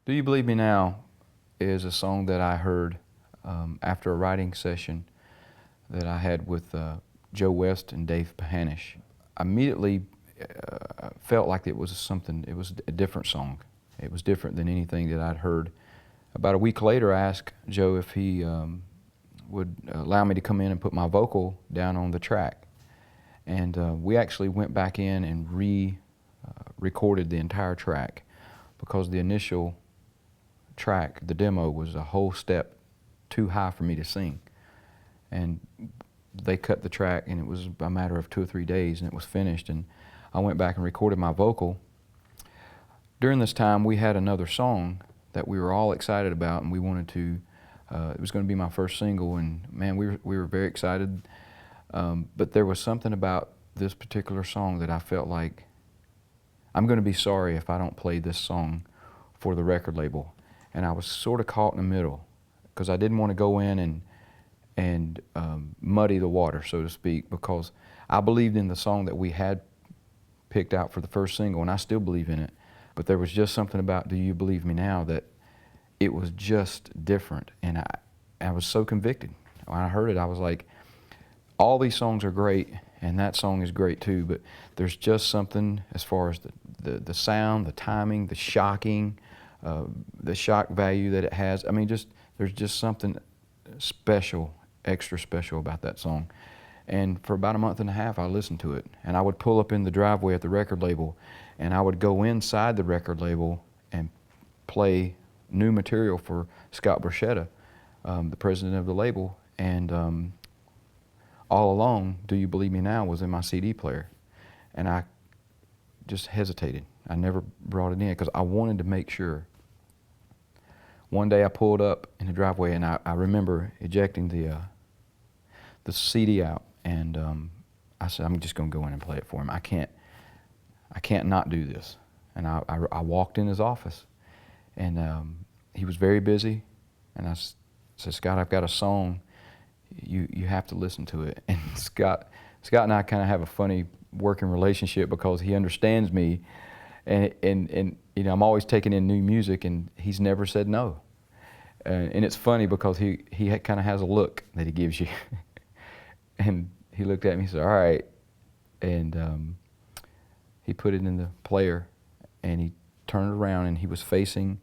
Do You Believe Me Now is a song that I heard after a writing session that I had with Joe West and Dave Pahanish. I immediately felt like it was a different song. It was different than anything that I'd heard. About a week later, I asked Joe if he would allow me to come in and put my vocal down on the track. And we actually went back in and recorded the entire track, because the initial track, the demo, was a whole step too high for me to sing. And they cut the track, and it was a matter of 2 or 3 days, and it was finished. And I went back and recorded my vocal. During this time, we had another song that we were all excited about, and we wanted to, it was going to be my first single, and man, we were very excited. But there was something about this particular song that I felt like, I'm going to be sorry if I don't play this song for the record label. And I was sort of caught in the middle, because I didn't want to go in and muddy the water, so to speak, because I believed in the song that we had picked out for the first single, and I still believe in it. But there was just something about Do You Believe Me Now that it was just different, and I was so convicted. When I heard it, I was like, all these songs are great, and that song is great too, but there's just something as far as the sound, the timing, the shock value that it has. I mean, there's just something special, extra special about that song. And for about a month and a half, I listened to it. And I would pull up in the driveway at the record label, and I would go inside the record label and play new material for Scott Borchetta, the president of the label. And all along, Do You Believe Me Now was in my CD player. And I just hesitated. I never brought it in because I wanted to make sure. One day I pulled up in the driveway, and I remember ejecting the CD out, and I said, I'm just going to go in and play it for him. I can't not do this. And I walked in his office, and he was very busy, and I said, Scott, I've got a song. You have to listen to it. And Scott and I kind of have a funny working relationship, because he understands me, and you know, I'm always taking in new music, and he's never said no. And it's funny because he kind of has a look that he gives you. And he looked at me and said, all right. And he put it in the player, and he turned around, and he was facing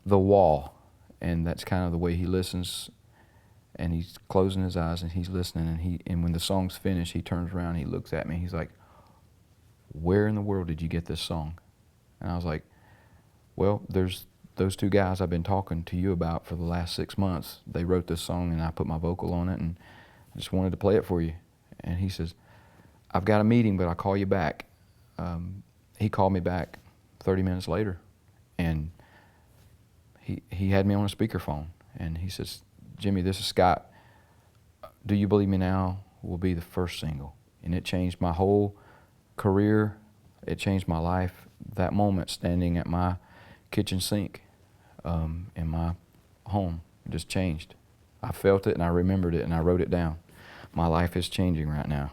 the wall. And that's kind of the way he listens. And he's closing his eyes, and he's listening. And when the song's finished, he turns around, and he looks at me, and he's like, where in the world did you get this song? And I was like, well, there's those two guys I've been talking to you about for the last 6 months. They wrote this song, and I put my vocal on it, and I just wanted to play it for you. And he says, I've got a meeting, but I'll call you back. He called me back 30 minutes later, and he had me on a speakerphone, and he says, Jimmy, this is Scott. Do You Believe Me Now will be the first single. And it changed my whole career. It changed my life. That moment, standing at my kitchen sink in my home, it just changed. I felt it, and I remembered it, and I wrote it down. My life is changing right now.